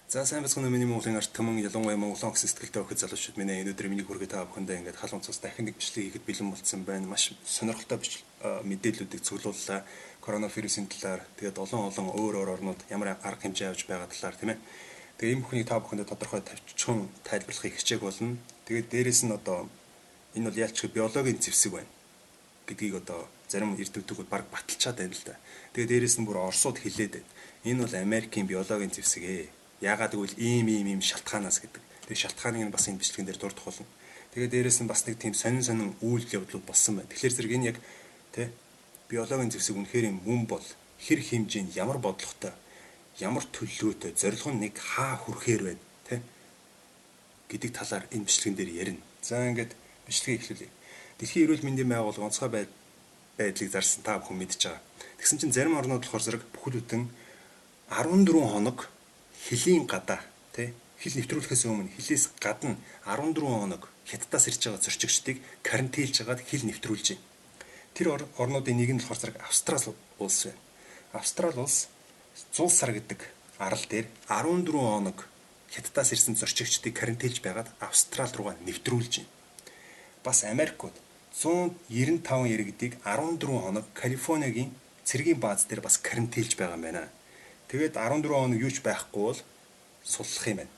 За сайн бацхан миний Монголын ард түмэн ялангуяа Монголон гэсэн сэтгэлтэй охид залуучууд миний өнөөдөр миний хүргээ та бүхэндээ ингээд халуун цус дахин нэг бичлэг хийхэд бэлэн болсон байна. Маш сонирхолтой мэдээллүүдийг цуглууллаа. Коронавирусын талаар, тэгээд олон өөр орнууд ямар арга хэмжээ авч байгаа талаар тийм ээ. Тэгээд энэ бүхнийг та бүхэндээ тодорхой тавьчихсан тайлбарлахыг хичээх болно. Тэгээд дээрэс нь одоо энэ бол яалчгүй биологийн зэвсэг байна гэдгийг одоо зарим эрдэмтдүүд баг баталчаад байна л да. Тэгээд дээрэс нь бүр Оросууд хэлээд байна. Энэ бол Америкийн биологийн зэвсэг ээ. Яагаад гэвэл ийм шалтгаанаас гэдэг. Тэгээ шалтгааныг нь бас энэ бичлэгэн дээр дурдах болно. Тэгээ дээрэс нь бас нэг тийм сонин үйл явдлууд болсон байна. Тэгэхээр зэрэг энэ яг тэ биологийн зэвсэг үнэхээр мөн бол хэр хэмжээнд ямар бодлоготой, ямар төлөвлөгөөтэй, зорилго нь нэг хаа хүрэхээр байна, тэ гэдэг талаар энэ бичлэгэн дээр ярина. За ингээд бичлэгийг эхлүүлье. Дэлхийн эрүүл мэндийн байгууллага онцгой байдлыг зарсан та бүхэн мэдж байгаа. Тэгсэн чинь зарим орнууд болохоор зэрэг бүхэлдэн 14 хоног хилийн гадаа тий хил нэвтрүүлэхээс өмнө хилээс гадна 14 хоног хятадаас ирж байгаа зорчигчдыг карантинлж хагаад хил нэвтрүүлж байна. Тэр орнуудын нэг нь болохоор зэрэг Австрали улс байна. Австрали улс Зул сар гэдэг арал дээр 14 хоног хятадаас ирсэн зорчигчдыг карантинлж байгаад Австрали руугаа нэвтрүүлж байна. Бас Америкууд 195 иргэдийг 14 хоног Калифорнигийн цэргийн бааз дээр бас карантинлж байгаа юм байна. Тэгээд 14 хоног юу ч байхгүй бол суллах юм байна.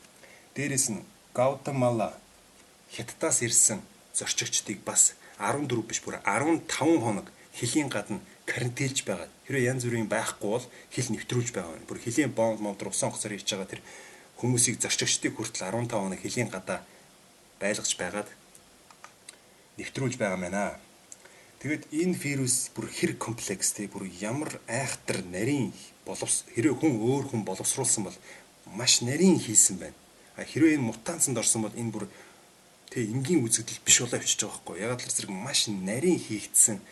Дээрээс нь Гватемала хятадаас ирсэн зорчигчдыг бас 14 биш бүр 15 хоног хилийн гадна карантинлж байгаа. Хэрвээ янз бүрийн байхгүй бол хил нэвтрүүлж байгаа юм. Бүр хилийн бомб усан хоцоор хийж байгаа тэр хүмүүсийг зорчигчдыг хүртэл 15 хоног хилийн гадаа байлгаж байгаад нэвтрүүлж байгаа юм байна. Тэгэд энэ вирус бүр хэр комплекстэй, бүр ямар айхтар нарийн хэрвээ өөр хүн боловсруулсан бол маш нарийн хийсэн байна. Хэрвээ энэ мутацанд орсон бол энэ бүр энгийн үзэгдэл биш болоо авчиж байгаа байхгүй. Ягаад гэвэл зэрэг маш нарийн хийгдсэн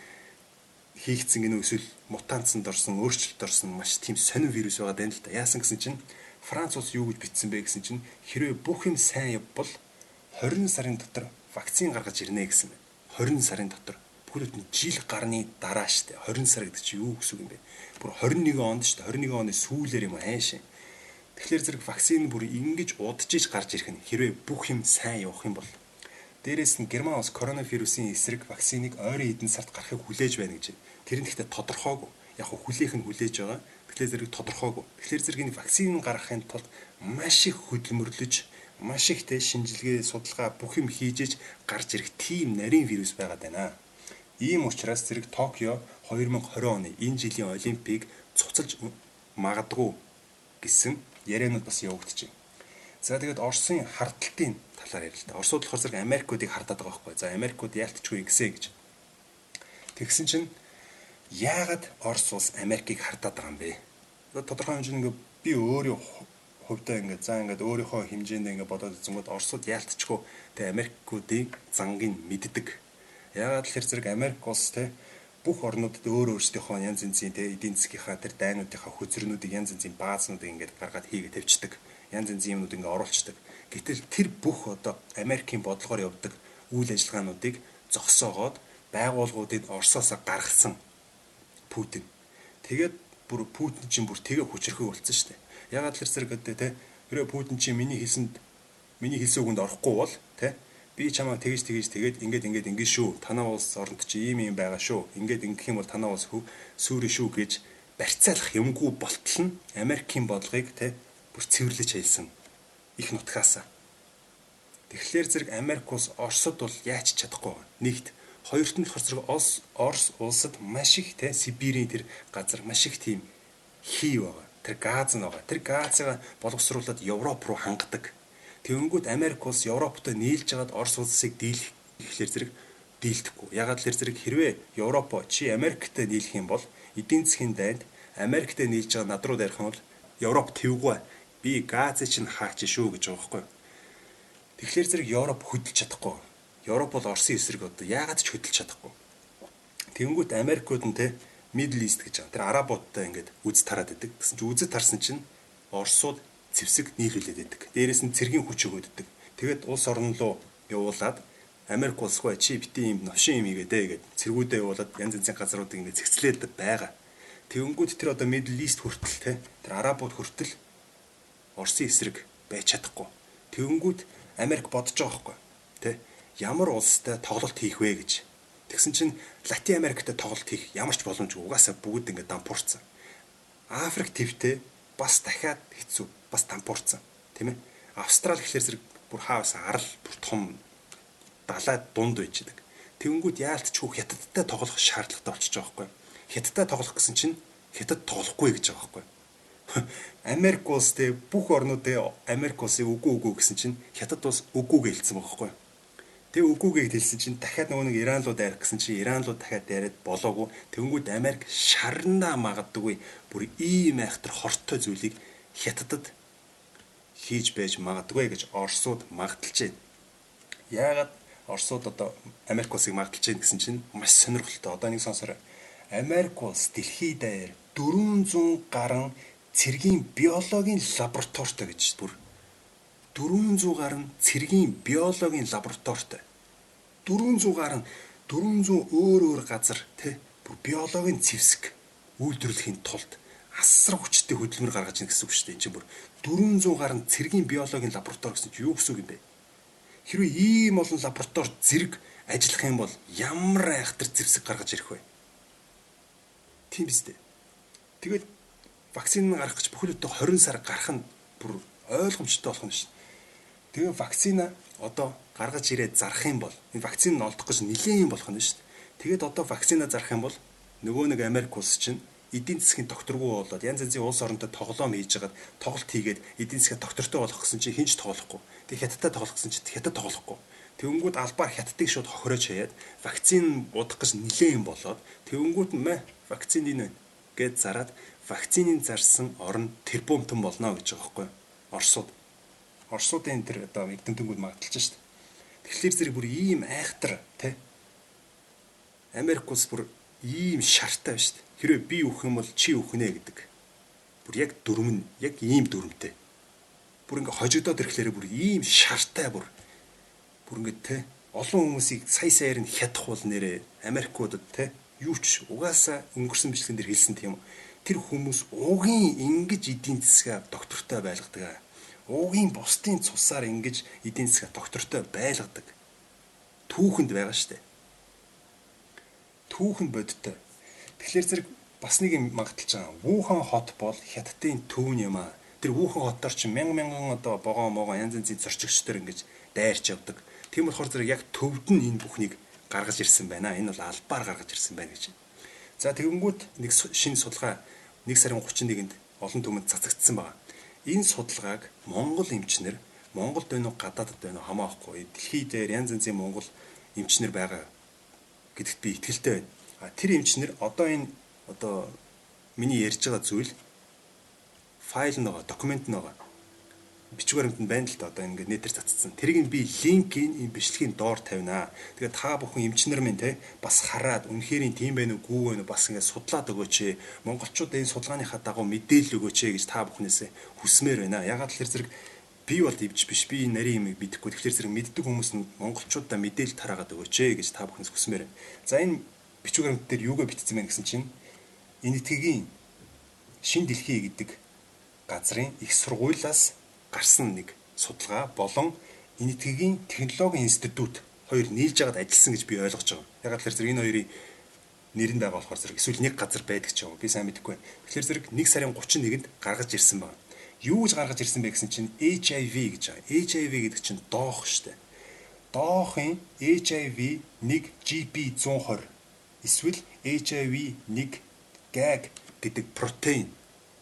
гэнэ эсвэл мутацанд орсон, өөрчлөлт орсон маш тийм сонин вирус байгаа даа л да. Яасан гэсэн чинь Франц улс юу гэж бичсэн бэ гэсэн чинь хэрвээ бүх юм сайн явбал 20 сарын дотор вакцин гаргаж ирнэ гэсэн байна. 20 сарын дотор бүхэл жил гарны дараа штэ 20 сар гэдэг чи юу гэсэн юм бэ? Бүр 21 онд штэ 21 оны сүүлээр юм аашаа. Тэгэхээр зэрэг вакцин бүр ингэж удажиж гарч ирэх нь хэрвээ бүх юм сайн явах юм бол дээрээс нь Герман улс коронавирусын эсрэг вакциныг ойрын хэдэн сард гарахыг хүлээж байна гэж. Тэр нь гэхдээ тодорхойгүй. Яг хүлээх нь хүлээж байгаа. Тэгэхээр зэрэг тодорхойгүй. Тэгэхээр зэрэг энэ вакцин гаргахын тулд маш их хөдөлмөрлөж, маш их шинжилгээ, судалгаа бүх юм хийж гарч ирэх тийм нарийн вирус байгаад байна. Ийм учраас зэрэг Токио 2020 оны энэ жилийн Олимпийг цуцалж магадгүй гэсэн яриануд бас явагдаж байна. За тэгээд Оросын хардталтын талаар ярил л да. Оросууд болохоор зэрэг Америкуудыг хардаад байгаа байхгүй. За Америкууд яалтчгүй гисэ гэж. Тэгсэн чинь яагаад Орос улс Америкийг хардаад байгаа юм бэ? Тодорхой хэмжээнд ингээ би өөрийн хувьдаа ингээд өөрийнхөө хэмжээндээ ингээ бодоод үзэнгүүт Оросууд яалтчгүй Америкуудын зангийг мэддэг. Яагаад тэгэхээр зэрэг Америк улс бүх орнуудад өөрсдийнхөө янз янзын эдийн засгийнхаа тэр дайнуудынхаа хөзрөнүүдийг янз янзын баазнуудыг ингээд гаргаад хийгээд тавьчихдаг. Янз янзын юмнууд ингээд оруулцдаг. Гэтэл тэр бүх одоо Америкийн бодлогоор явдаг үйл ажиллагаануудыг зогсоогоод байгууллагуудыг Оросоос гаргасан Путин. Тэгээд бүр Путин чинь бүр тэгээ хүчрхэг болсон шүү дээ. Яагаад тэр зэрэг хэрвээ Путин чинь миний хэлсэн үгэнд орохгүй бол би чамаа тэгээд ингээд шүү. Танаа улс оронд чи ийм байгаа шүү. Ингээд ингэх юм бол танаа улс сүрэ шүү гэж барьцаалах юмгүй болтол нь Америкийн бодлогыг бүр цэвэрлэж хэлсэн. Их нутгаасаа. Тэгэхээр зэрэг Америк улс Оросд бол яач чадахгүй. Нэгт хоёрт нь болохоор зэрэг Орос улсад маш их Сибирийн тэр газар маш их тийм хий байгаа. Тэр газ нь байгаа. Тэр газыг боловсруулад Европ руу хангадаг. Тэгэнгүүт Америк улс Европтой нийлж хагаад Орос улсыг дийлэх гэхлээр зэрэг дийлдэхгүй. Ягаад гэхээр зэрэг хэрвээ Европ чи Америктэй нийлэх юм бол эдийн засгийн дайнд Америктэй нийлж байгаа над руу дарих нь бол Европ твгүй. Би газыг чинь хаач шүү гэж байгаа байхгүй. Тэгэхээр зэрэг Европ хөдөлж чадахгүй. Европ бол Оросын эсрэг одоо яагаад ч хөдөлж чадахгүй. Тэгэнгүүт Америкууд нь Middle East гэж байгаа. Тэр арабуудтай ингээд үз тараад идэг. Гэсэн чинь үзэд тарсан чинь Оросууд зэвсэг нийлүүлээд байдаг. Дээрээс нь цэргийн хүч өгөөддөг. Тэгээд улс орн руу явуулаад Америк улсгүй чи бити юм новшин юм игээд цэргүүдээ явуулаад янз янзын газруудыг ингээд цэгцлээд байгаа. Тэгэнгүүт тэр одоо Middle East хүртэл тэр арабууд хүртэл Оросын эсрэг байж чадахгүй. Тэгэнгүүт Америк бодож байгаа байхгүй. Тэ ямар улстай тоглолт хийх вэ гэж. Тэгсэн чинь Латин Америктэй тоглолт хийх ямар ч боломжгүй. Угаасаа бүгд ингээд дампуурсан. Африк твтэй бас дахиад хэцүү, бас дампуурсан. Тийм ээ. Австрали гэхэлэр зэрэг бүр хаос арал бүр том далай дунд байж байгаа. Тэнгүүд яалтчгүй хятадтай тоглох шаардлагатай болчихж байгаа байхгүй. Хятадтай тоглох гэсэн чинь хятад тоглохгүй гэж байгаа байхгүй. Америк улс тэ бүх орнуудын Америк улсын үгүй гэсэн чинь хятад улс үгүйгээ хэлсэн байгаа байхгүй. Тэгээ үгүйгээ хэлсэн чинь дахиад нөгөө нэг Иран руу дайрах гэсэн чинь Иран руу дахиад дайраад болоогүй. Тэнгүүд Америк шарнаа магадгүй бүр ийм айхтар хортой зүйлийг хятадд хийж байж магадгүй гэж Оросууд магадaltaж байна. Яагаад Оросууд одоо Америк улсыг магадaltaж байна гэсэн чинь маш сонирхолтой. Одоо нэг сонсороо. Америк улс дэлхийд даяар 400 гаруй цэргийн биологийн лабораторитой гэж бүр 400 гаруй цэргийн биологийн лабораторитой. 400 гаруй 400 өөр газар тий бүр биологийн зэвсэг үйлдвэрлэхийн тулд асар хүчтэй хөдөлмөр гаргаж ийн гэсэн үг шүү дээ. Энд чинь бүр 400 гаруй цэргийн биологийн лаборатори гэсэн чинь юу гэсэн үг юм бэ? Хэрвээ ийм олон лаборатори зэрэг ажиллах юм бол ямар айхтар зэвсэг гаргаж ирэх вэ? Тийм биз дээ. Тэгээд вакцины гарах гэж бүхэл бүтэн 20 сар гарах нь бүр ойлгомжтой болох нь шүү. Тэгээ вакцина одоо гаргаж ирээд зарах юм бол энэ вакцины олдох гэж нэлээд юм болох нь шүү. Тэгээд одоо вакцина зарах юм бол нөгөө нэг Америк улс чинь эдийн засгийн докторгүй болоод янз янзын улс оронтой тоглоом хийж хагаад тоглолт хийгээд эдийн засгийн доктортой болох гэсэн чинь хинч тоглохгүй. Тэгээ хятадтай тоглох гэсэн чинь хятад тоглохгүй. Тэнгүүд албаар хятадыг шууд хохирож хаяад вакцин удах гэж нэлээд юм болоод тэнгүүд вакцин энэ гэд зараад вакциныг зарсан орн тэрбумтон болно гэж байгаа байхгүй. Оросуудын тэр одоо мэгдэмтэнгүүд магадaltaж шүү дээ. Тэгэхээр зэрэг бүр ийм айхтар тий Америк улс бүр ийм шартай байна шүү дээ. Хэрвээ би өгөх юм бол чи өгөх нэ гэдэг. Бүр яг дүрм нь яг ийм дүрмтэй. Бүр ингээ хожигдоод ирэхлээр бүр ийм шартай бүр ингээ тий олон хүмүүсийг сая нь хятах бол нэрэ Америкуудад тий юу ч угаасаа өнгөрсөн бичлэгэн дээр хэлсэн тийм тэр хүмүүс угийн ингэж эдийн засгаа доктортой байлгадаг. Угийн бусдын цусаар ингэж эдийн засгаа доктортой байлгадаг. Түүхэнд байгаа штэ. Түүхэн бодтой. Тэгэхээр зэрэг бас нэг юм магадaltaж байгаа. Вухан хот бол хятадын төвн юм аа. Тэр Вухан хотоор чинь мянган одоо богоо янз янзын зорчигчдэр ингэж дайрч явдаг. Тийм болохоор зэрэг яг төвд нь энэ бүхнийг гаргаж ирсэн байна. Энэ бол албаар гаргаж ирсэн байна гэж. За тэгэнгүүт нэг шинэ судалгаа 1 сарын 31-нд олон түмэнд цацагдсан байна. Энэ судалгааг Монгол эмчнэр Монголд байна уу гадаадд байна уу хамаахгүй дэлхийд янз янзын Монгол эмчнэр байгаа гэдэгт би итгэлтэй байна. Тэр эмчнэр одоо энэ миний ярьж байгаа зүйл файл нэг документ нэг бичиг баримтанд байна л да одоо ингээд нэтер цацсан. Тэрийг би линкийг энэ бичлэгийн доор тавина. Тэгээд та бүхэн эмчнэр минь те бас хараад үнэхээр тийм байх уу гүү вэ бас ингээд судлаад өгөөч. Монголчууд энэ судалгааныхаа дагуу мэдээлэл өгөөч гэж та бүхнээсээ хүсмээр байна. Ягаад тэгэхээр зэрэг би бол ивч биш. Би энэ нарийн юм мэдэхгүй. Тэгэхээр зэрэг мэддэг хүмүүс нь монголчуудаа мэдээлэл тараагаад өгөөч гэж та бүхнээс хүсмээр байна. За энэ бичиг баримт дээр юугаа бичсэн бэ гэсэн чинь энэ этгээгийн шин дэлхий гэдэг газрын их сургуулиас гарсан нэг судалгаа болон энэ этгээгийн технологийн институт хоёр нийлж байгаад ажилласан гэж би ойлгож байгаа. Ягаад гэхээр зэрэг энэ хоёрын нэр нь байгаа болохоор зэрэг эсвэл нэг газар байдаг ч юм уу би сайн мэдэхгүй байна. Тэгэхээр зэрэг 1 сарын 31-нд гаргаж ирсэн байна. Юу гэж гаргаж ирсэн бэ гэсэн чинь HIV гэж байгаа. HIV гэдэг чинь доох штэ. Доохын HIV 1 GP120 эсвэл HIV 1 GAG гэдэг протеин.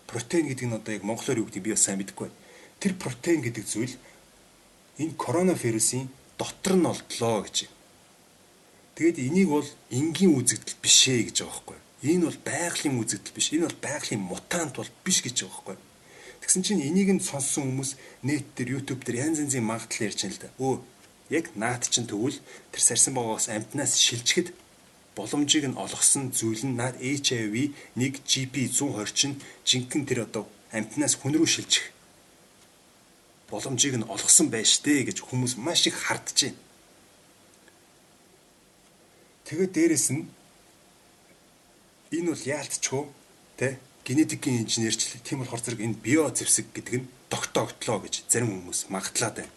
Протеин гэдэг нь одоо яг монголоор юу гэдэг би бас сайн мэдэхгүй байна. Тэр протеин гэдэг зүйл энэ коронавирусын дотор нь олдлоо гэж. Тэгэд энийг бол энгийн үзэгдэл биш ээ гэж байгаа байхгүй. Энэ бол байгалийн үзэгдэл биш. Энэ бол байгалийн мутант бол биш гэж байгаа байхгүй. Тэгсэн чинь энийг нь сонссон хүмүүс нэт дээр YouTube дээр янз янзын магадлал ярьж байна л да. Яг наад чинь тэгвэл тэр сарсан байгаагаас амтнаас шилжихэд боломжийг нь олгосон зүйл нь наад HIV 1 GP120 чинь жинхэнэ тэр одоо амтнаас хүн рүү шилжих боломжийг нь олгосон байж тээ гэж хүмүүс маш их хардж байна. Тэгээд дээрэс нь энэ бол яалтчгүй те генетикийн инженерчлэл тийм болохоор зэрэг энэ био зэвсэг гэдэг нь тогтооглоо гэж зарим хүмүүс магадлаад байна.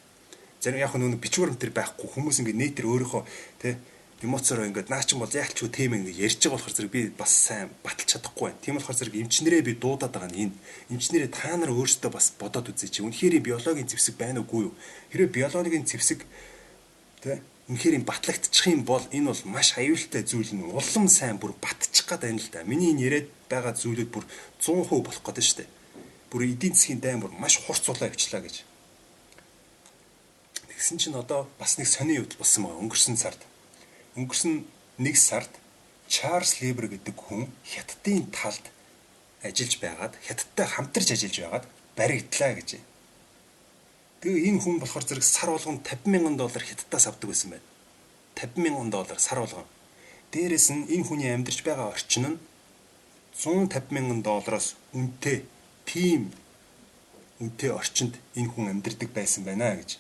Зарим яг нүг бичвэр мэтэр байхгүй хүмүүс ингээд нэтэр өөрийнхөө тэ эмоцороо ингээд наа чин бол яг ч тийм ингээд ярьж байгаа болохоор зэрэг би бас сайн баталж чадахгүй байна. Тийм болохоор зэрэг эмчнэрээ би дуудаад байгаа нь энэ. Эмчнэрээ та нар өөрсдөө бас бодоод үзье чи. Үнэхээр биологийн зэвсэг байна уугүй юу? Хэрэв биологийн зэвсэг тэ үнэхээр юм батлагдчих юм бол энэ бол маш аюултай зүйл нь улам сайн бүр батчих гээд байна л да. Миний энэ яриад байгаа зүйлүүд бүр 100% болох гэдэг нь шүү дээ. Бүр эдийн засгийн дайн бүр маш хурц улаа явчлаа гэж. Тэгсэн чинь одоо бас нэг сони явдал болсон байгаа өнгөрсөн сард. Өнгөрсөн 1 сард Чарльз Либер гэдэг хүн Хятадын талд ажиллаж байгаад Хятадтай хамтарч ажиллаж байгаад баригдлаа гэж. Тэгээ энэ хүн болохоор зэрэг сар болгонд $50,000 Хятадаас авдаг байсан байна. $50,000 сар болгон. Дээрээс нь энэ хүний амьдарч байгаа орчин нь $150,000-оос үнэтэй тийм үнэтэй орчинд энэ хүн амьдардаг байсан байна гэж.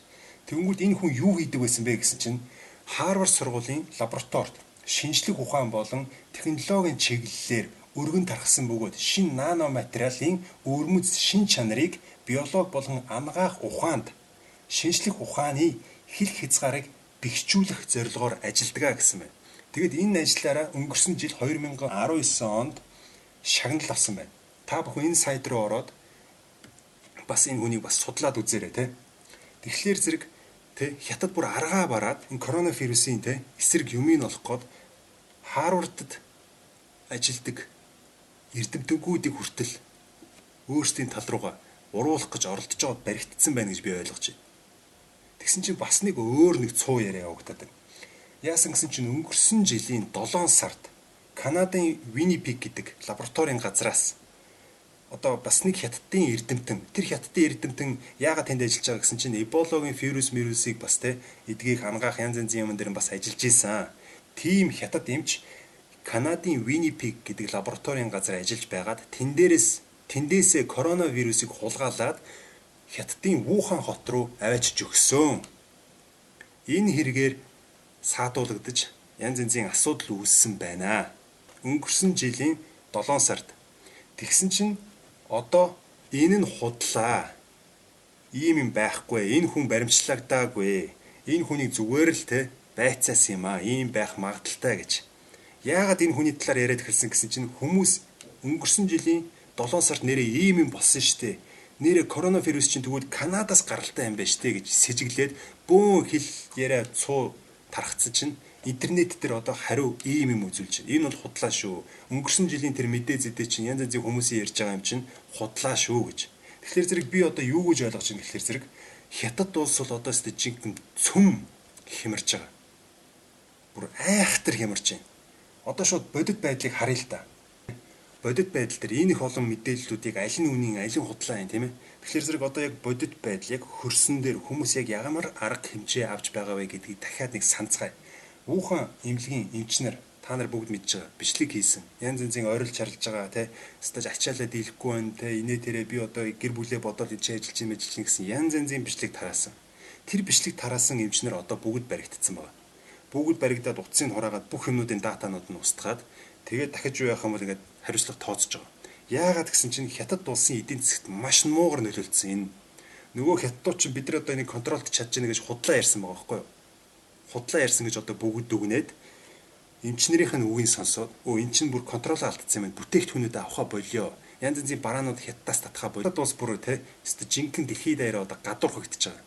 Тэгэнгүүт энэ хүн юу хийдэг байсан бэ гэсэн чинь Харвард сургуулийн лабораторид шинжлэх ухаан болон технологийн чиглэлээр өргөн тархсан бөгөөд шинэ нано материалын өвөрмөц шин чанарыг биологи болон анагаах ухаанд шинжлэх ухааны хэлх хязгаарыг бэхжүүлэх зорилгоор ажилладаг гэсэн байна. Тэгэд энэ ажлаараа өнгөрсөн жил 2019 онд шагнал авсан байна. Та бүхэн энэ сайт руу ороод бас энэ хүнийг бас судлаад үзээрэй те. Тэгэхээр зэрэг те Хятад бүр аргаа бараад энэ коронавирусын те эсрэг юмыг олох гээд Харвардд ажилдаг эрдэмтгүүдийг хүртэл өөрсдийн тал руугаа уруулах гэж оролдож байгаад баригдсан байна гэж би ойлгож байна. Тэгсэн чинь бас нэг өөр нэг цуу яриа явагдаад байна. Яасан гэсэн чинь өнгөрсөн жилийн 7 сард Канадын Winnipeg гэдэг лабораторийн газраас одоо бас нэг хятадын эрдэмтэн тэр хятадын эрдэмтэн яагаад тэнд ажиллаж байгаа гэсэн чинь эбологийн вирусыг бас те эдгийг хангаах янз янзын юм дээр бас ажиллаж исэн. Тим хятад эмч Канадын Winnipeg гэдэг лабораторийн газар ажиллаж байгаад тэндээсээ коронавирусыг хулгайлаад Хятадын Вухан хот руу аваачиж өгсөн. Энэ хэрэгээр саадуулагдаж янз янзын асуудал үүссэн байна. Өнгөрсөн жилийн 7 сард тэгсэн чинь одоо энэ нь худлаа. Ийм юм байхгүй. Энэ хүн баримтлагдаагүй. Энэ хүний зүгээр л те байцаас юм аа. Ийм байх магадaltaй гэж. Яагаад энэ хүний талаар яриад эхэлсэн гэсэн чинь хүмүүс өнгөрсөн жилийн 7 сард нэрээ ийм юм болсон штэ. Нэрээ коронавирус чинь тэгвэл Канадаас гаралтай юм байна штэ гэж сэжиглээд бөөн хэл яриа цуу тархацсан чинь интернет дээр одоо хариу ийм юм үзүүлж байна. Энэ бол худлаа шүү. Өнгөрсөн жилийн тэр мэдээ зэдээ чинь янз янзын хүмүүсийн ярьж байгаа юм чинь худлаа шүү гэж. Тэгэхээр зэрэг би одоо юу гэж ойлгож байна гэхээр зэрэг Хятад улс бол одоо өстө жинхэнэ цөм хямарч байгаа. Бүр айхтар хямарч байна. Одоо шууд бодит байдлыг харъя л да. Бодит байдал дээр энэ их олон мэдээллүүдийг аль нь үнийн аль нь худлаа юм тийм ээ. Тэгэхээр зэрэг одоо яг бодит байдал яг хөрсөн дээр хүмүүс яг ямар арга хэмжээ авч байгаа вэ гэдгийг дахиад нэг санацгаая. Вухан эмнэлгийн эмчнэр та нар бүгд мэдж байгаа бичлэг хийсэн. Янз янзын ойролж чарлж байгаа те. Стаж ачаалаа дийлэхгүй байна те. Инээ тэрэ би одоо гэр бүлээ бодоод энэ ажиллаж юм гэсэн янз янзын бичлэг тараасан. Тэр бичлэг тараасан эмчнэр одоо бүгд баригдсан байна. Бүгд баригдаад утсыг хураагаад бүх юмнуудын датанууд нь устгаад тэгээд дахиж юу яах юм бол ингээд хариуцлага тооцож байгаа. Яагаад гэсэн чинь Хятад улсын эдийн засгт маш муугар нөлөөлсөн энэ. Нөгөө хятадууд чинь бид нар одоо энийг контролд чадж байна гэж худлаа ярьсан байгаа байхгүй юу? Худлаа ярьсан гэж одоо бүгд дүгнээд эмчнэрийнх нь үгийг сонсоод эн чинь бүр контрол алдсан юм. Бүтээгдэхүүнүүд авахаа болио. Янз янзын бараанууд Хятадаас татхаа болио. Хятад улс бүр те жинхэнэ дэлхийд даяараа одоо гадуурхагдчихж байгаа.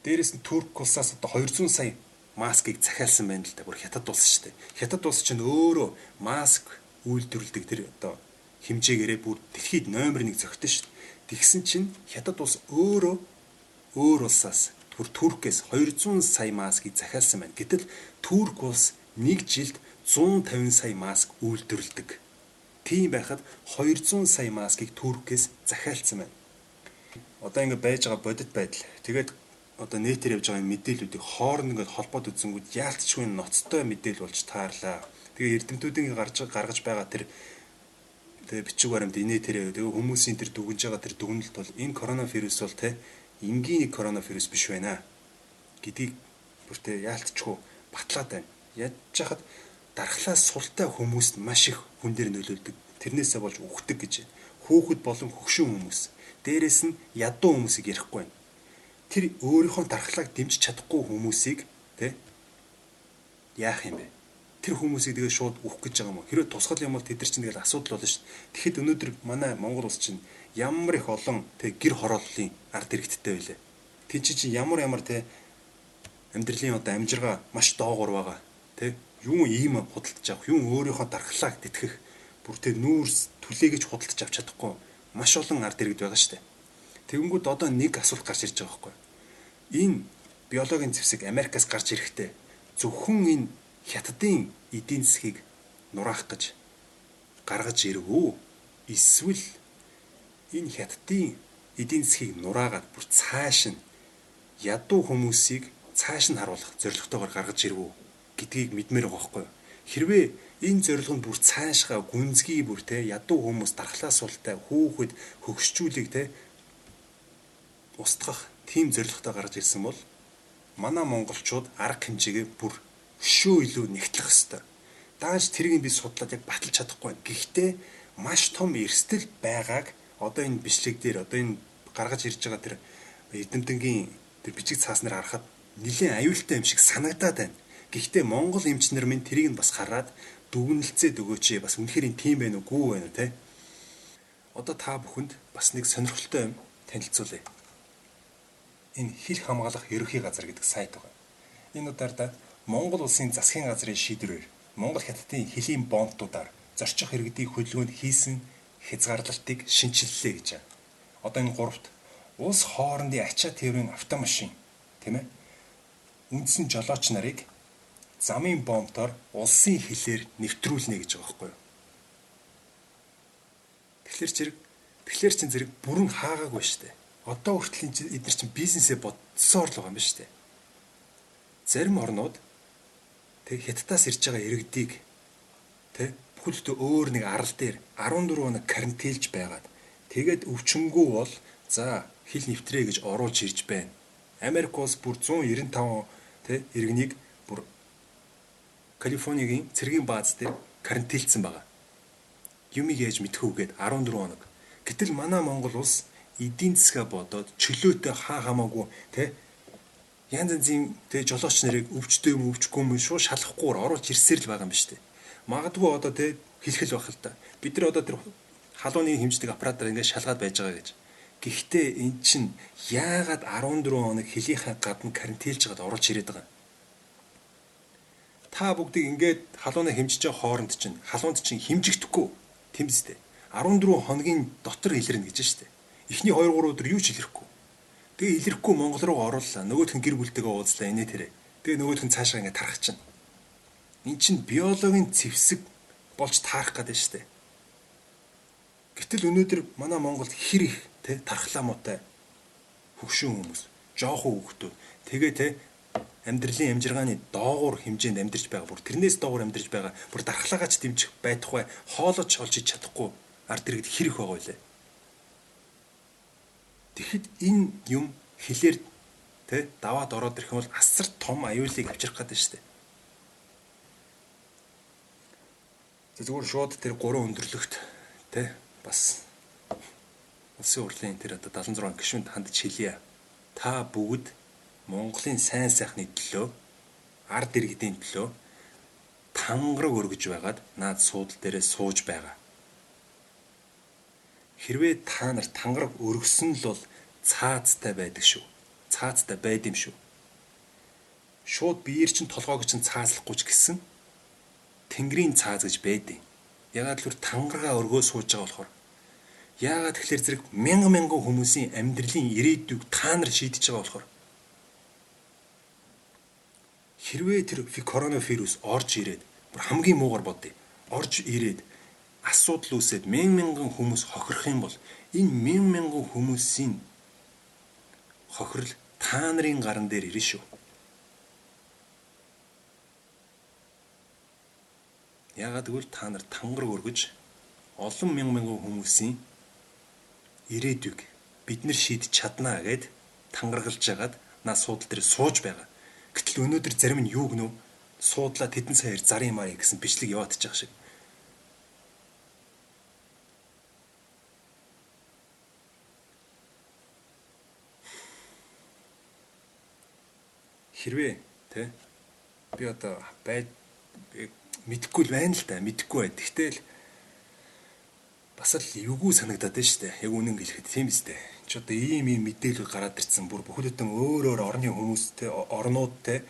Дээрээс нь Турк улсаас одоо 200 сая маскыг захиалсан байна л да. Бүр Хятад улс шүү дээ. Хятад улс чинь өөрөө маск үйлдвэрлэдэг тэр одоо хэмжээгээрээ бүр дэлхийд номер 1 зөгтөн шүү дээ. Тэгсэн чинь Хятад улс өөрөө өөр улсаас Туркээс 200 сая маскыг захиалсан байна. Гэтэл Турк улс нэг жилд 150 сая маск үйлдвэрлэдэг. Тийм байхад 200 сая маскыг Туркээс захиалсан байна. Одоо ингэ байж байгаа бодит байдал. Тэгээд одоо нэтээр явж байгаа мэдээллүүдийг хооронд ингээд холбоод үзэнгүүт яалтчгүй ноцтой мэдээлэл болж таарлаа. Тэгээ эрдэмтүүдийн гаргаж байгаа тэр бичиг баримт инээ тэрэ тэгээ хүмүүсийн тэр дүгнж байгаа тэр дүгнэлт бол энэ коронавирус бол те энгийн нэг коронавирус биш байна гэдгийг бүртээ яалтчгүй батлаад байна. Яаж хахад дархлаас султай хүмүүст маш их хүн дээр нөлөөлдөг. Тэрнээсээ болж үхдэг гэж. Хүүхэд болон хөгшин хүмүүс. Дээрээс нь ядуу хүмүүсийг ярихгүй байна. Тэр өөрийнхөө дархлааг дэмжиж чадахгүй хүмүүсийг тэ яах юм бэ? Тэр хүмүүсийг тэгээ шууд үхэх гэж байгаа юм уу? Хэрвээ тусгал юм бол тэд нар чинь тэгэл асуудал болно шүү дээ. Тэгэхэд өнөөдөр манай Монгол улс чинь ямар их олон тэг гэр хорооллын ард иргэдтэй байлаа. Тэг чи ямар тэ амьдралын одоо амжиргаа маш доогуур байгаа. Тэ юун ийм худалдаж авах, юун өөрийнхөө дархлааг тэтгэх, бүр тэ нүүрс түлээгэж худалдаж авч чадахгүй маш олон ард иргэд байгаа шүү дээ. Тэгэнгүүт одоо нэг асуулт гарч ирж байгаа байхгүй. Энэ биологийн зэвсэг Америкаас гарч ирэхдээ зөвхөн энэ хятадын эдийн засгийг нураах гэж гаргаж ирвүү? Эсвэл энэ хятадын эдийн засгийг нураагаад бүр цааш нь ядуу хүмүүсийг цааш нь харуулах зорилготойгоор гаргаж ирвүү гэдгийг мэдмээр байгаа байхгүй юу? Хэрвээ энэ зорилго нь бүр цаашгаа гүнзгий бүр ядуу хүмүүс дархлаа суултай хүүхэд хөгшчүүлийг устгах тийм зорилготой гарч ирсэн бол манай монголчууд арга хэмжээгээ бүр өшөө илүү нэгтлэх ёстой. Дааж тэрийг би судлаад яг баталж чадахгүй байна. Гэхдээ маш том эрсдэл байгааг одоо энэ бичлэг дээр одоо энэ гаргаж ирж байгаа тэр эрдэмтэнгийн тэр бичиг цааснаар харахад нэлээд аюултай юм шиг санагдаад байна. Гэхдээ монгол эмч нар минь тэрийг нь бас хараад дүгнэлцээд өгөөч. Бас үнэхээр энэ тийм байх үгүй байна те. Одоо та бүхэнд бас нэг сонирхолтой юм танилцуулъя. Энэ хил хамгаалах ерөнхий газар гэдэг сайт байна. Энэ удаарда Монгол улсын засгийн газрын шийдвэрээр Монгол хятадын хилийн бомбтуудаар зорчих иргэдийн хөдөлгөөнд хийсэн хязгаарлалтыг шинчиллээ гэж байна. Одоо энэ гуравт улс хоорондын ачаа тээврийн автомашин тийм ээ үндсэн жолооч нарыг замын бомбтоор улсын хилээр нэвтрүүлнэ гэж байгаа байхгүй юу? Тэгэхээр чин зэрэг бүрэн хаагаагүй шүү дээ. Одоо хүртэл эдгээр чин бизнесээ бодсоор л байгаа юм байна шүү дээ. Зарим орнууд хятадаас ирж байгаа иргэдийг бүхэлдээ өөр нэг арал дээр 14 хоног карантинлж байгаад тэгээд өвчнгүй бол за хил нэвтрээ гэж оруулж ирж байна. Америк улс бүр 195 иргэнийг бүр Калифорнигийн цэргийн бааз дээр карантинлсан байгаа. Юмыг яаж мэдхүүгээд 14 хоног. Гэтэл манай Монгол улс эдийн засгаа бодоод чөлөөтэй хамаагүй янз янзын жолооч нарыг өвчтэй юм өвчгүй юм шууд шалахгүйгээр оруулж ирсээр л байгаа юм ба штэ. Магадгүй одоо хэлхэл байх л да. Бид нар одоо тэр халууны хэмждэг аппаратаар ингээд шалгаад байж байгаа гэж. Гэхдээ эн чинь яагаад 14 хоног хилийнхаа гадна карантинлж байгаад оруулж ирээд байгаа юм? Та бүгдийг ингээд халууны хэмжиж байгаа хооронд чинь халуунд чинь хэмжигдэхгүй тэмцтэй. 14 хоногийн дотор илэрнэ гэж штэ. Эхний 2 3 өдөр юу ч илэрхгүй. Тэгээ илэрхгүй Монгол руу орууллаа. Нөгөөх нь гэр бүлтэйгээ уулзлаа инээ тэрэ. Тэгээ нөгөөх нь цаашаа ингээд тарах чинь. Эн чинь биологийн зэвсэг болж таарах гэдэг штэ. Гэтэл өнөөдөр манай Монголд хэр их тархлаа муутай хөгшин хүмүүс, жоохон хүүхдүүд тэгээ амьдралын амжиргааны доогуур хэмжээнд амьдарч байгаа. Бүр тэрнээс доогуур амьдарч байгаа. Бүр дархлаагаач дэмжих байдахгүй, хоолойч олж иж чадахгүй ард иргэд хэр их байгаа вэ? Тэгэхэд энэ юм хилээр даваад ороод ирэх юм бол асар том аюулыг авчрах гэдэг шүү дээ. Зүгээр шууд тэр 3 өндөрлөгт бас улсын хурлын тэр одоо 76 гишүүнд хандж хэлье. Та бүгд Монголын сайн сайхны төлөө ард иргэдийн төлөө тангараг өргөж байгаад наад суудал дээрээ сууж байгаа. Хэрвээ та нар тангараг өргөсөн л бол цаацтай байдаг шүү. Цаацтай байд юм шүү. Шууд биеэр чинь толгойг чинь цаазлахгүй ч гэсэн тэнгэрийн цааз гэж байдیں۔ Ягаад л тангараа өргөө сууж байгаа болохоор. Яагаад тэгэхээр зэрэг мянган хүмүүсийн амьдралын ирээдүйг та нар шийдэж байгаа болохоор. Хэрвээ тэр коронавирус орж ирээд бүр хамгийн муугар бодъё. Орж ирээд асуудал үүсээд мянган хүмүүс хохирох юм бол энэ мянган хүмүүсийн хохирол та нарын гаран дээр ирнэ шүү. Яагаад гэвэл та нар тангараг өргөж олон мянган хүмүүсийн ирээдүйг бид нар шийдэж чаднаа гэд тангаргалж ягаад наа суудал дээр сууж байгаа. Гэтэл өнөөдөр зарим нь юу гэнэ вэ? Суудлаа тэдэн саяар зарын маа гэсэн бичлэг яваадж байгаа шиг. Хэрвээ тэ би одоо мэдэхгүй л байна л да, мэдэхгүй бай. Тэгтэл бас л эвгүй санагдаад байна шүү дээ. Яг үнэн хэлэхэд тийм биз дээ. Чи одоо ийм мэдээлэл гараад ирсэн бүр бүхэлдэн өөр орны хүмүүстэй орнуудтай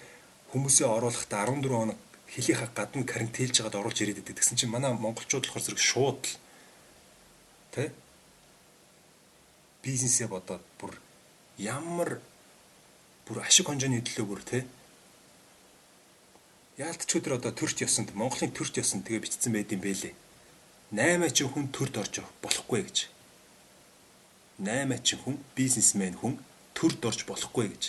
хүмүүсээ оруулахдаа 14 хоног хэлийнхаа гадна карантинлж жагаад оруулж ирээд байдаг. Тэгсэн чинь манай монголчууд болохоор зэрэг шууд л тэ бизнесээ бодоод бүр ямар бүр ашиг хонжооны төлөө бүр тэ яалтч өдөр одоо төрч ёсонд Монголын төрч ёсонд тэгээ бичсэн байд юм бэлээ. 8 ч хүн төрд орж болохгүй гэж. 8 ч хүн бизнесмен хүн төрд орж болохгүй гэж.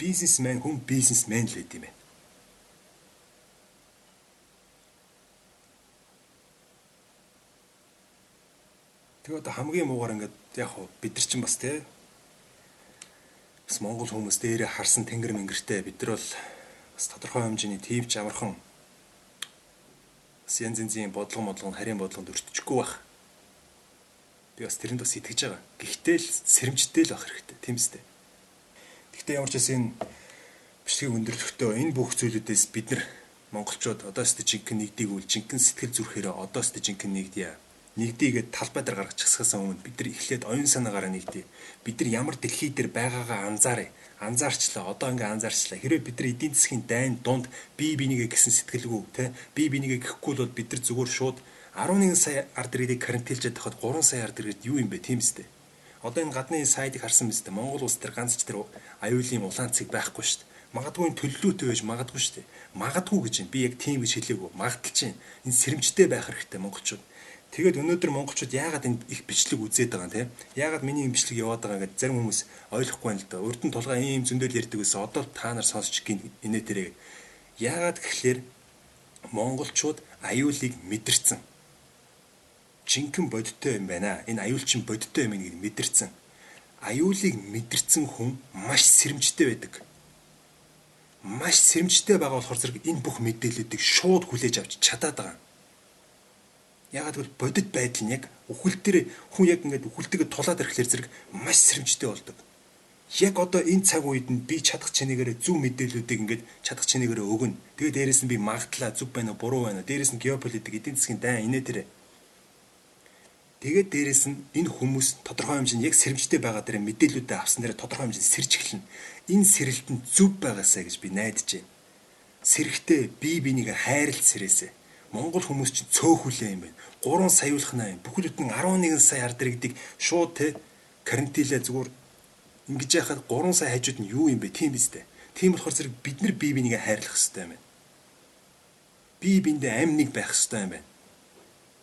Бизнесмен хүн бизнесмен л байд юм байна. Тэгээ одоо хамгийн муугар ингээд яг бид нар чинь бас те бас монгол хүмүүс дээрээ харсан тэнгэр мэнгэртэй бид нар бол бас тодорхой хэмжээний тивч амархан бас янз янзын бодлого харийн бодлогонд өртчихгүй байх. Би бас тэрэнд бас итгэж байгаа. Гэхдээ л сэрэмжтэй л байх хэрэгтэй. Тийм үстэй. Гэхдээ ямар ч байсан энэ бичлэгийг өндөрлөхдөө энэ бүх зүйлүүдээс бид нар монголчууд одоо ч жинхэнэ нэгдийг үл жинхэнэ сэтгэл зүрхээрээ одоо ч жинхэнэ нэгдээ. Нэгдийгээд талбай дээр гаргаж часгахаас өмнө бид нар эхлээд оюун санаагаараа нэгдээ. Бид нар ямар дэлхий дээр байгаагаа анзааръя. Анзаарчлаа. Одоо ингээ анзаарчлаа. Хэрвээ бид нар эдийн засгийн дайн дунд бие бинийгээ гэсэн сэтгэлгүй те бие бинийгээ гэхгүй бол бид нар зүгээр шууд 11 сая ард иргэдийг карантинлжээд тахад 3 сая ард иргэд юу юм бэ тийм үстэй. Одоо энэ гадны сайдыг харсан мэт Монгол улс дээр ганц ч тэр аюулын улаан цэг байхгүй шүү дээ. Магадгүй энэ төлөвлөлтөй байж магадгүй шүү дээ. Магадгүй гэж би яг тийм гэж хэлээгүй. Магадaltaж чинь энэ сэрэмжтэй байх хэрэгтэй монголчууд. Тэгээд өнөөдөр монголчууд яагаад энэ их бичлэг үзээд байгаа юм те? Яагаад миний энэ бичлэг яваад байгаа гэдэг зарим хүмүүс ойлгохгүй байна л да. Урд нь тулгаа ийм зөндөл ярьдаг байсан. Одоо та нар сонсч гин инээ тэрэг. Яагаад гэхлээр монголчууд аюулыг мэдэрсэн. Жинхэнэ бодиттой юм байна. Энэ аюулчин бодиттой юм гэдгийг мэдэрсэн. Аюулыг мэдэрсэн хүн маш сэрэмжтэй байдаг. Маш сэрэмжтэй байгаа болохоор зэрэг энэ бүх мэдээллүүдийг шууд хүлээж авч чадаад байгаа. Ягаад гэвэл бодит байдал нь яг үхэл дээр хүн яг ингээд үхэлтэйгээ тулаад ирэхлээр зэрэг маш сэрэмжтэй болдог. Яг одоо энэ цаг үед нь би чадах чинээгээр зөв мэдээллүүдийг ингээд чадах чинээгээр өгнө. Тэгээд дээрэс нь би магадлаа зөв байна уу буруу байна уу. Дээрэс нь геополитик эдийн засгийн дайн инээ тэрэ. Тэгээд дээрэс нь энэ хүмүүс тодорхой хэмжээнд яг сэрэмжтэй байгаа дээрээ мэдээллүүдээ авсан дээрээ тодорхой хэмжээнд сэрж эхэлнэ. Энэ сэрэлт нь зөв байгаасаа гэж би найдаж байна. Сэрэгтэй бие биенийг хайрлах сэрээсээ. Монгол хүмүүс чинь цөөхүлээ юм байна. 3 саяулахнаа юм. Бүхэл бүтэн 11 сая ард иргэдийг шууд те карантинлээ зүгээр ингэж яхад 3 сая хажууд нь юу юм бэ? Тийм биз дээ. Тийм болохоор зэрэг бид нар бие бинийгээ хайрлах хэрэгтэй юм байна. Бие биендээ амь нэг байх хэрэгтэй юм байна.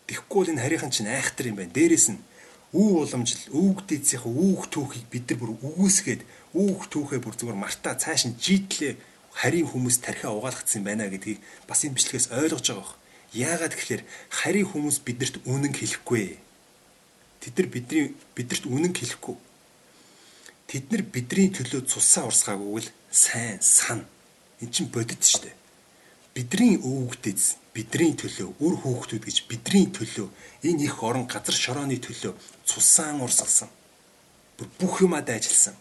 Тэгэхгүй бол энэ харийнхан чинь айхтар юм байна. Дээрээс нь үу уламжил, өвгдээцийнх үүх түүхийг бид нар бүр үгүйсгээд үүх түүхээ бүр зүгээр мартаа цааш нь жийтлээ харийн хүмүүс тархиа угаалгацсан байна гэдгийг бас энэ бичлэгээс ойлгож байгаа бох. Яагаад гэхээр харийн хүмүүс биднэрт үнэн хэлэхгүй. Тэд нар биднэрт үнэн хэлэхгүй. Тэд нар бидний төлөө цусаа урсгаагүй л сайн сан. Эн чинь бодит шүү дээ. Бидний өвгдөц, бидний төлөө, үр хүүхдүүд гэж бидний төлөө, энэ их орон газар шорооны төлөө цусаан урсгалсан. Бүх юмад ажилласан.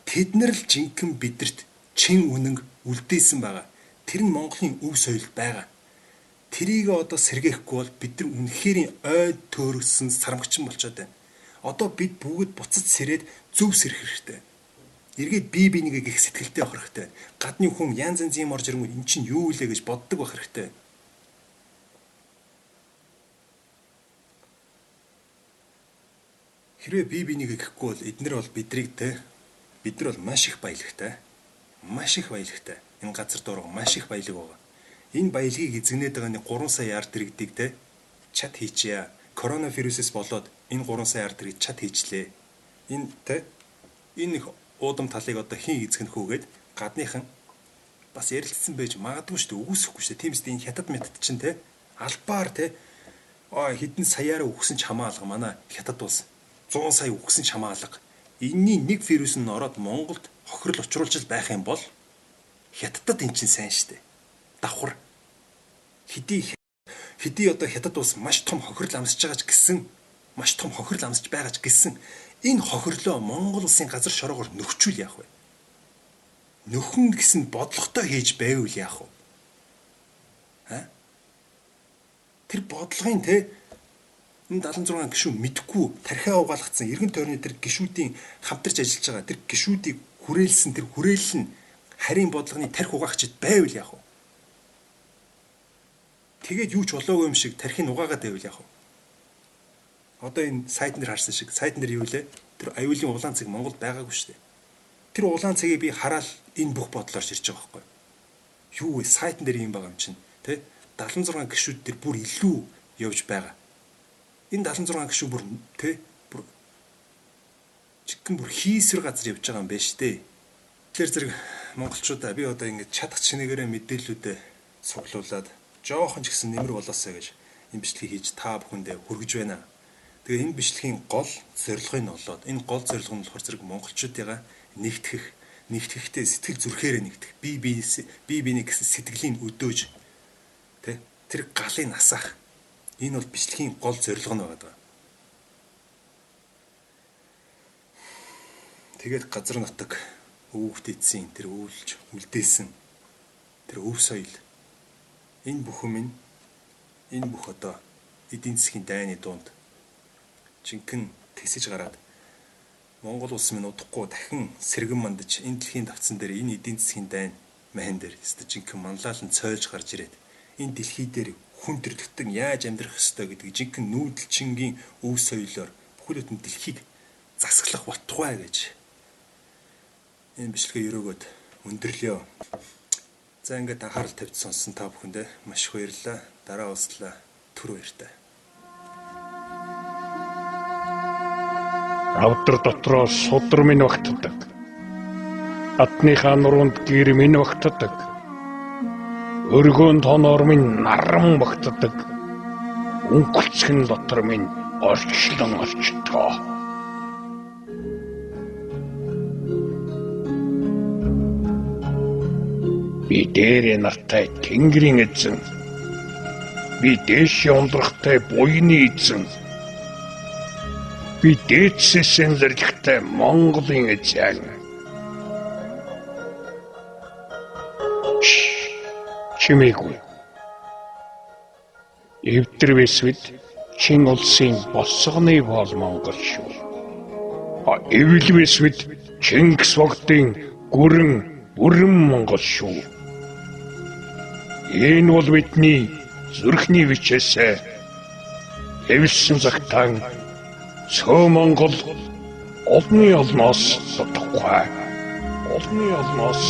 Тэд нар л жинхэнэ бидэрт чин үнэн үлдээсэн байгаа. Тэр нь Монголын өв соёлд байгаа. Тэрийг одоо сэргээхгүй бол бид нар үнэхээр ой төөрөсөн сармагчин болчиход байна. Одоо бид бүгд буцаж сэрээд зөв сэрэх хэрэгтэй. Эргээд бие бинийгээ гих сэтгэлтэй байх хэрэгтэй. Гадны хүн янз янзын орж ирэнгүүт эн чинь юу илээ гэж боддог байх хэрэгтэй. Хэрвээ бие бинийгээ гэхгүй бол эднэр бол бидрийг те бид нар бол маш их баялагтай. Маш их баялагтай. Энэ газар дурга маш их баялаг байгаа. Энэ баялагийг эзэгнээд байгаа нэг 3 сая ард иргэдийг те чад хийчихье. Коронавирусээс болоод энэ 3 сая ард иргэд чад хийчлээ. Энэ те энэ уудам талыг одоо хийн эзэгнэх үгээд гадныхан бас ярилцсан байж магадгүй шүү дээ. Үгүйсэхгүй шүү дээ. Тийм үстэй энэ хятад метод чинь те албаар те хэдэн саяараа үхсэн ч хамаалга манай хятад улс 100 сая үхсэн ч хамаалга. Энийний нэг вирус нь ороод Монголд хохирол учруулж байх юм бол хятадд эн чинь сайн шүү дээ. Давхар хэдий одоо хятад улс маш том хохирол амсаж байгаа ч гэсэн маш том хохирол амсаж байгаа ч гэсэн энэ хохирлоо Монгол улсын газар шороогоор нөхчүүл яах вэ? нөхөн гэсэн бодлоготой хийж байвал яах вэ? Тэр бодлогын энэ 76 гишүүн мэдхгүй тархиа угаалгацсан эргэн тойрны тэр гишүүдийн хамтарч ажиллаж байгаа тэр гишүүдийг хүрээлсэн тэр хүрээлэл нь харийн бодлогын тархи угаагчд байвал яах вэ? Тэгээд юу ч болоогүй юм шиг тархийг угаагаад байвал яах вэ? Одоо энэ сайтн дээр харсан шиг сайтн дээр юу вэ? Тэр аюулын улаан цэг Монголд байгаагүй шүү дээ. Тэр улаан цэгийг би хараад энэ бүх бодлоор ширж байгаа байхгүй юу? Юу вэ? Сайтн дээр юм байгаа юм чинь, тэ? 76 гишүүд дээр бүр илүү явж байгаа. Энэ 76 гишүүд бүр бүр чигэн бүр хийсвэр газар явж байгаа юм байна шүү дээ. Тэгэхээр зэрэг монголчуудаа би одоо ингэж чадах чинээгээрээ мэдээллүүдэд цуглуулад жоохон ч гэсэн нэмэр болоосаа гэж энэ бичлэгийг хийж та бүхэндээ хүргэж байна. Тэгээ энэ бичлэгийн гол зорилго нь болоод энэ гол зорилго нь болохоор зэрэг монголчуудыгаа нэгтгэхтэй сэтгэл зүрхээрээ нэгтгэх. Бие биений гэсэн сэтгэлийн өдөөж тэр галыг насах. Энэ бол бичлэгийн гол зорилго нь байгаа. Тэгээд газар нутаг өвөгт эцсийн тэр өвлж үлдээсэн тэр өв соёл энэ бүхэн энэ бүх одоо эдийн засгийн дайны дунд жинхэнэ тэсэж гараад Монгол улс минь удахгүй дахин сэргэн мандаж энэ дэлхийн давцсан дээр энэ эдийн засгийн дайн махан дээр жинхэнэ манлайлан цойлж гарч ирээд энэ дэлхий дээр хүн төрлөختөн яаж амьдрах ёстой гэдэг жинхэнэ нүүдэлчингийн өв соёлоор бүхэл бүтэн дэлхийг засаглах утгавай гэж энэ бичлэгээ өрөөгөөд өндөрлөё. За ингээд анхаарал тавьж сонссон та бүхэндээ маш их баярлалаа. Дараа уулзлаа. Түр баяртай. Авдар дотроо судар минь багтдаг. Атныхаа нуруунд гэр минь багтдаг. Өргөөн тоноор минь наран багтдаг. Өнгөлцгэн дотор минь орчлон орчдгоо. Би дээрээ нартай тэнгэрийн эзэн. Би дээш ундрахтай буйны эзэн. Би дээдсээсэн зэрэгтэй Монголын эзэн. Чимээгүй. Эвдэр вэсвэд чин улсын босгоны бол Монгол шүү. Эвэл вэсвэд Чингис богдын бүрэн Монгол шүү. Энэ бол бидний зүрхний бичээсээ эвэлсэн цагтаан цөө Монгол олны олноос дутхгүй. Олны олноос